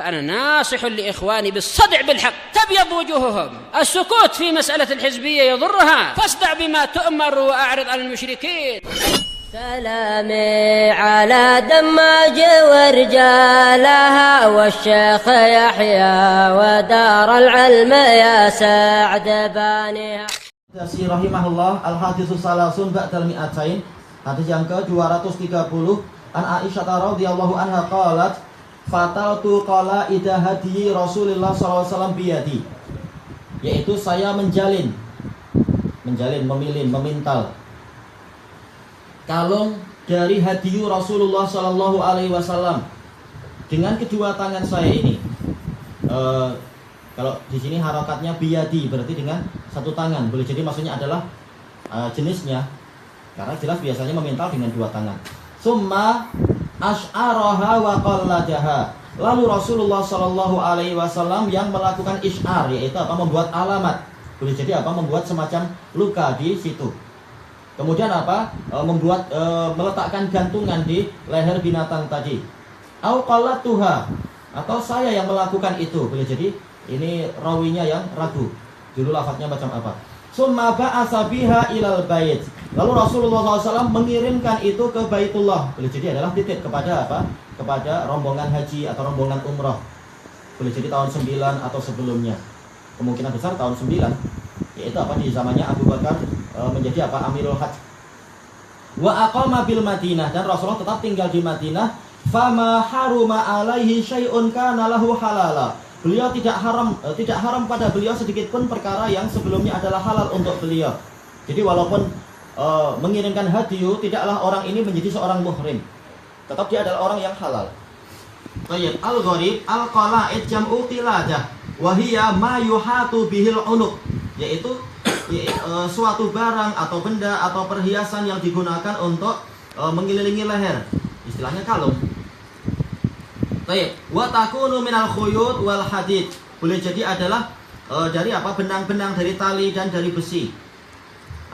فأنا ناصح لإخواني بالصدع بالحق تبيض وجوههم. السكوت في مسألة الحزبية يضرها، فاصدع بما تؤمر وأعرض عن المشركين. سلامي على دماج ورجالها والشيخ يحيى ودار العلم يا سعد بانيها. Rahimahullah al-haditsus salasun ba'dal mi'atain. Hadis yang ke-230 an Aisyah radhiyallahu anha qalat fataltu qalaida hadi Rasulullah sallallahu alaihi wasallam biyadi. Yaitu saya memilin, memintal kalung dari hadiyu Rasulullah sallallahu alaihi wasallam dengan kedua tangan saya ini. Kalau di sini harokatnya biyadi berarti dengan satu tangan. Boleh jadi maksudnya adalah jenisnya, karena jelas biasanya memintal dengan dua tangan. Summa ash'araha wa qalladaha. Lalu Rasulullah sallallahu alaihi wasallam yang melakukan isy'ar, yaitu apa? Membuat alamat. Boleh jadi apa? Membuat semacam luka di situ. Kemudian apa? Meletakkan gantungan di leher binatang tadi. Au qallatuha, atau saya yang melakukan itu. Boleh jadi ini rawinya yang ragu. Dulu lafadznya macam apa? Summa ba'atsa biha ilal bait. Lalu Rasulullah SAW mengirimkan itu ke Baitullah. Boleh jadi adalah titip kepada apa? Kepada rombongan haji atau rombongan umrah. Boleh jadi tahun 9 atau sebelumnya. Kemungkinan besar tahun 9. Yaitu apa? Di zamannya Abu Bakar menjadi apa? Amirul Hajj. Wa aqama bil Madinah, dan Rasulullah tetap tinggal di Madinah. Fama haruma alaihi syai'un kana lahu halala. Beliau tidak haram pada beliau sedikit pun perkara yang sebelumnya adalah halal untuk beliau. Jadi walaupun mengirimkan hadiyu, tidaklah orang ini menjadi seorang muhrim. Tetap dia adalah orang yang halal. Tayyib, al-gharib al-qala'id jam'u qiladah wa hiya ma yuhatu bihil unuq, yaitu suatu barang atau benda atau perhiasan yang digunakan untuk mengelilingi leher. Istilahnya kalung. Wa takunu minal khuyut wal hadid. Boleh jadi adalah dari apa? Benang-benang dari tali dan dari besi,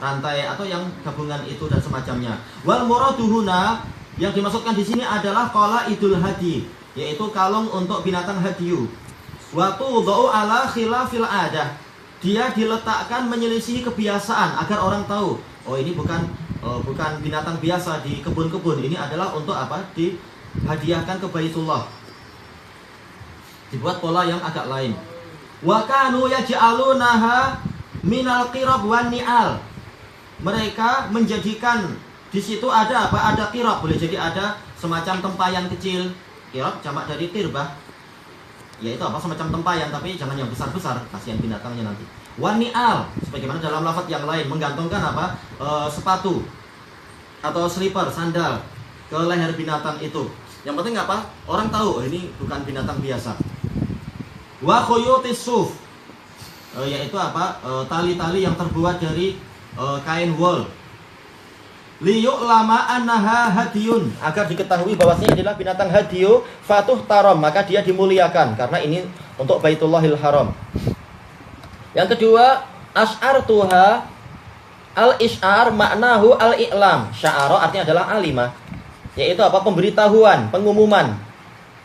rantai atau yang gabungan itu dan semacamnya. Wal muraduhuna, yang dimaksudkan di sini adalah qalaidul hadi, yaitu kalung untuk binatang hadiyu. Wa tudau ala khilafil adah. Dia diletakkan menyelisihi kebiasaan agar orang tahu, oh ini bukan binatang biasa di kebun-kebun. Ini adalah untuk apa? Dihadiahkan ke Baitullah. Dibuat pola yang agak lain. Wa kanu yaj'alunaha minal qirab wan ni'al. Mereka menjadikan di situ ada apa? Ada qirab, boleh jadi ada semacam tempayan kecil. Qirab jamak dari tirbah. Yaitu apa? Semacam tempayan, tapi jangan yang besar-besar, kasihan binatangnya nanti. Wan ni'al, sebagaimana dalam lafaz yang lain menggantungkan apa? Sepatu atau slipper, sandal ke leher binatang itu. Yang penting apa? Orang tahu, oh ini bukan binatang biasa. Wa khuyutis suf, yaitu apa? Tali-tali yang terbuat dari kain wol. Liyu'lama annaha hadiyun, agar diketahui bahwasanya adalah binatang hadiyu, fatuh taram, maka dia dimuliakan karena ini untuk Baitullahil Haram. Yang kedua, asy'artuha, al-isy'ar maknahu al-i'lam. Sya'ara artinya adalah alimah, yaitu apa? Pemberitahuan, pengumuman.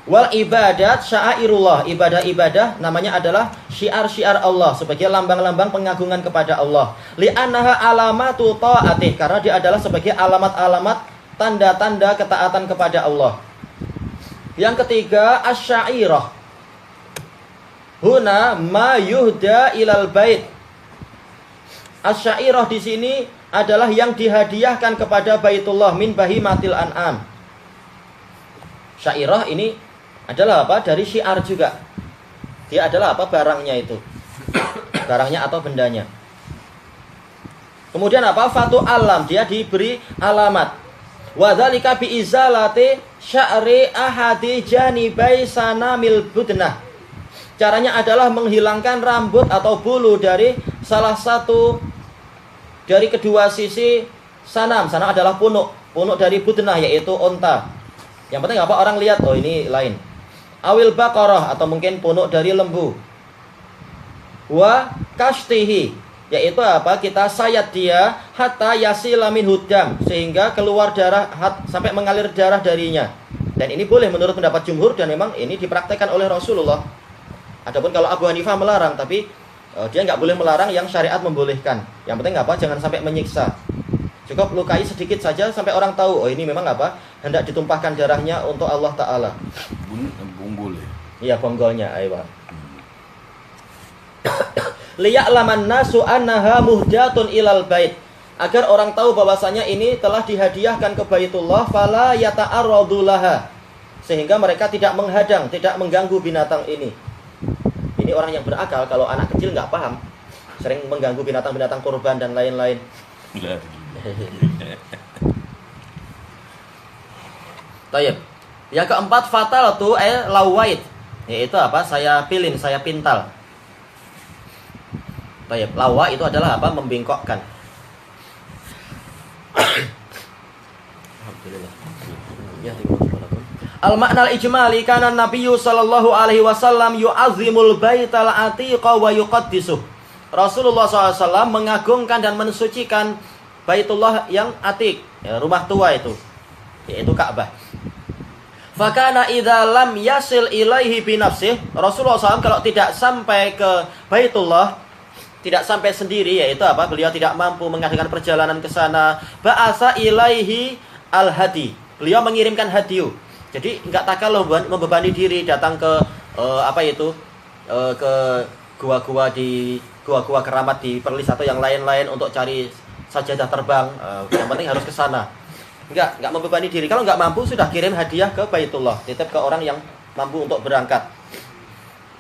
Wal ibadat sya'airullah, ibadah-ibadah namanya adalah syiar-syiar Allah, sebagai lambang-lambang pengagungan kepada Allah. Li'annaha alamatu ta'atih, karena dia adalah sebagai alamat-alamat tanda-tanda ketaatan kepada Allah. Yang ketiga, asyairah. Huna ma yuhda ilal bait. Asyairah di sini adalah yang dihadiahkan kepada Baitullah min bahimatil an'am. Syairah ini adalah apa? Dari syiar juga. Dia adalah apa? Barangnya itu. Barangnya atau bendanya. Kemudian apa? Fatu alam, dia diberi alamat. Wa dzalika bi izalati sya'ri ahadi janibai sanamil budnah. Caranya adalah menghilangkan rambut atau bulu dari salah satu dari kedua sisi sanam. Sanam adalah punuk. Punuk dari budnah, yaitu unta. Yang penting apa? Orang lihat, oh ini lain. Awil baqarah, atau mungkin punuk dari lembu. Wa kashtihi, yaitu apa? Kita sayat dia hatta yasila min hudam, sehingga keluar darah sampai mengalir darah darinya. Dan ini boleh menurut pendapat jumhur dan memang ini dipraktekkan oleh Rasulullah. Adapun kalau Abu Hanifah melarang, tapi dia nggak boleh melarang yang syariat membolehkan. Yang penting apa? Jangan sampai menyiksa. Cukup lukai sedikit saja sampai orang tahu, oh ini memang apa? Hendak ditumpahkan darahnya untuk Allah Ta'ala. Bonggol. Iya, bonggolnya, aywa. Liya'laman nasu annaha muhdatun ilal bait. Agar orang tahu bahwasanya ini telah dihadiahkan ke Baitullah, fala yata'arradu laha. Sehingga mereka tidak menghadang, tidak mengganggu binatang ini. Ini orang yang berakal, kalau anak kecil nggak paham, sering mengganggu binatang-binatang kurban dan lain-lain. Tayyib. Yang keempat, fatal tu lawait. Yaitu apa? Saya pilin, saya pintal. Tayyib. Lawa itu adalah apa? Membengkokkan. Alhamdulillah. Ya, al-makna al-ijmali kana Nabiyyu sallallahu alaihi wasallam yu'azzimul baital atiqa wa yuqaddisuh. Rasulullah SAW mengagungkan dan mensucikan Baitullah yang atik, ya, rumah tua itu, yaitu Ka'bah. Fakana idza lam yasil ilaihi binafsih, Rasulullah SAW kalau tidak sampai ke Baitullah, tidak sampai sendiri, yaitu apa? Beliau tidak mampu mengadakan perjalanan ke sana, ba'asa ilaihi al-hadi. Beliau mengirimkan hadiu. Jadi enggak takalluh membebani diri datang ke ke gua-gua keramat di Perlis atau yang lain-lain untuk cari sajadah terbang. Yang penting harus ke sana. Enggak membebani diri. Kalau enggak mampu sudah kirim hadiah ke Baitullah, titip ke orang yang mampu untuk berangkat.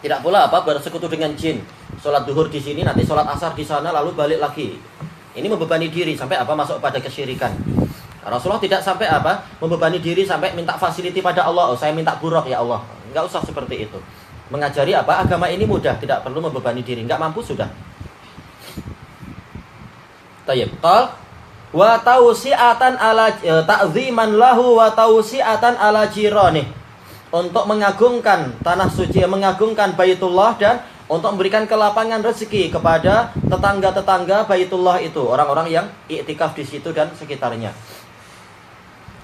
Tidak pula bersekutu dengan jin. Sholat duhur di sini, nanti sholat asar di sana, lalu balik lagi. Ini membebani diri sampai masuk pada kesyirikan. Rasulullah tidak sampai membebani diri sampai minta fasiliti pada Allah. Oh, saya minta buruk ya Allah. Enggak usah seperti itu. Mengajari agama ini mudah, tidak perlu membebani diri. Enggak mampu sudah. Tayyib. Qal wa tausi'atan ala ta'ziman lahu wa tausi'atan ala jiranih. Untuk mengagungkan tanah suci, mengagungkan Baitullah dan untuk memberikan kelapangan rezeki kepada tetangga-tetangga Baitullah itu, orang-orang yang iktikaf di situ dan sekitarnya.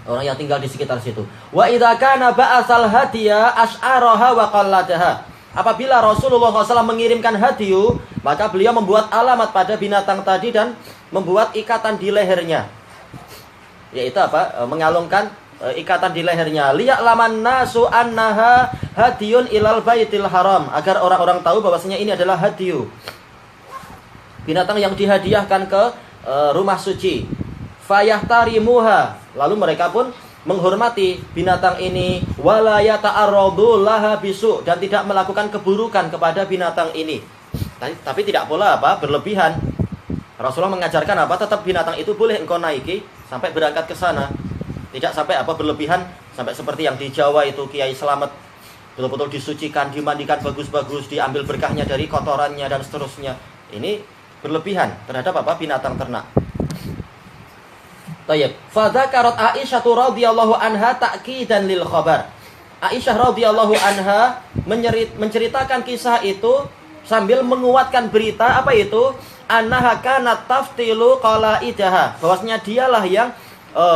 Orang yang tinggal di sekitar situ. Wa idza kana ba'asal hadiya asy'araha wa qalladaha. Apabila Rasulullah SAW mengirimkan hadiu, maka beliau membuat alamat pada binatang tadi dan membuat ikatan di lehernya. Yaitu mengalungkan ikatan di lehernya. Liya'laman nasu annaha hadiyun ilal baitil haram. Agar orang-orang tahu bahwasanya ini adalah hadiu. Binatang yang dihadiahkan ke rumah suci. Fayahtarimuha. Lalu mereka pun menghormati binatang ini, wala yata'arradu laha bisu, dan tidak melakukan keburukan kepada binatang ini. Tapi tidak pula berlebihan. Rasulullah mengajarkan tetap binatang itu boleh engkau naiki sampai berangkat ke sana. Tidak sampai berlebihan sampai seperti yang di Jawa itu Kiai Slamet betul-betul disucikan, dimandikan bagus-bagus, diambil berkahnya dari kotorannya dan seterusnya. Ini berlebihan terhadap binatang ternak. Tayyib. Fadzakarat Aisyah radhiyallahu anha ta'kidan lil khabar. Aisyah radhiyallahu anha menceritakan kisah itu sambil menguatkan berita itu? Annaha kanat taftilu qalaidaha. Bahwasanya dialah yang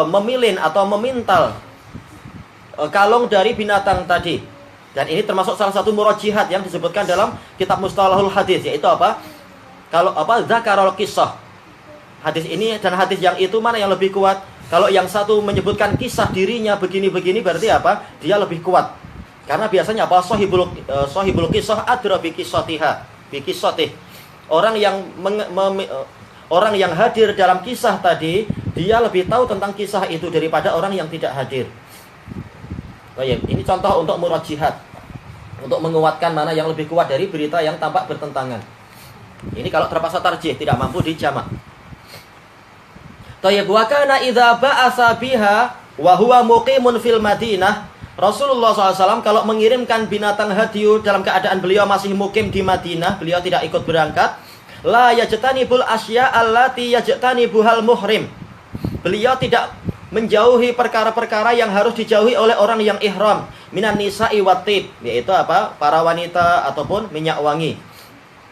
memilin atau memintal kalung dari binatang tadi. Dan ini termasuk salah satu murajihat yang disebutkan dalam kitab Mustalahul Hadis, yaitu kalau zakarul kisah. Hadis ini dan hadis yang itu mana yang lebih kuat? Kalau yang satu menyebutkan kisah dirinya begini-begini berarti dia lebih kuat. Karena biasanya sahibul kisah adra bi qissatiha, bi qissatih. Orang yang hadir dalam kisah tadi, dia lebih tahu tentang kisah itu daripada orang yang tidak hadir. Baik, ini contoh untuk murajihat, untuk menguatkan mana yang lebih kuat dari berita yang tampak bertentangan. Ini kalau terpaksa tarjih, tidak mampu dijamak. Tayyib, wa kana idza ba'asa biha wa huwa muqimun fil Madinah. Rasulullah SAW kalau mengirimkan binatang hadiu dalam keadaan beliau masih mukim di Madinah, beliau tidak ikut berangkat. La yajtanibul asya allati yajtanibuhal muhrim. Beliau tidak menjauhi perkara-perkara yang harus dijauhi oleh orang yang ihram, minan nisa'i watib, yaitu para wanita ataupun minyak wangi.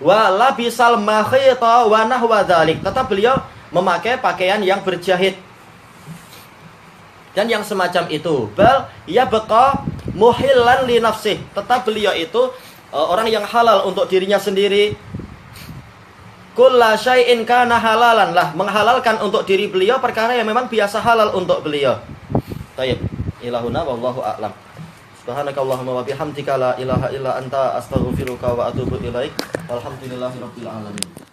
Wa labisal makhita wa nahwa dzalik. Tetap beliau memakai pakaian yang berjahit dan yang semacam itu. Bal yabqa muhillan li nafsih. Tetap beliau itu orang yang halal untuk dirinya sendiri. Kulla syai'in kana halalan lah, menghalalkan untuk diri beliau perkara yang memang biasa halal untuk beliau. Baik, ilahuna wallahu a'lam. Subhanakallahumma wa bihamdika la ilaha illa anta astaghfiruka wa atubu ilaik. Walhamdulillahirabbil alamin.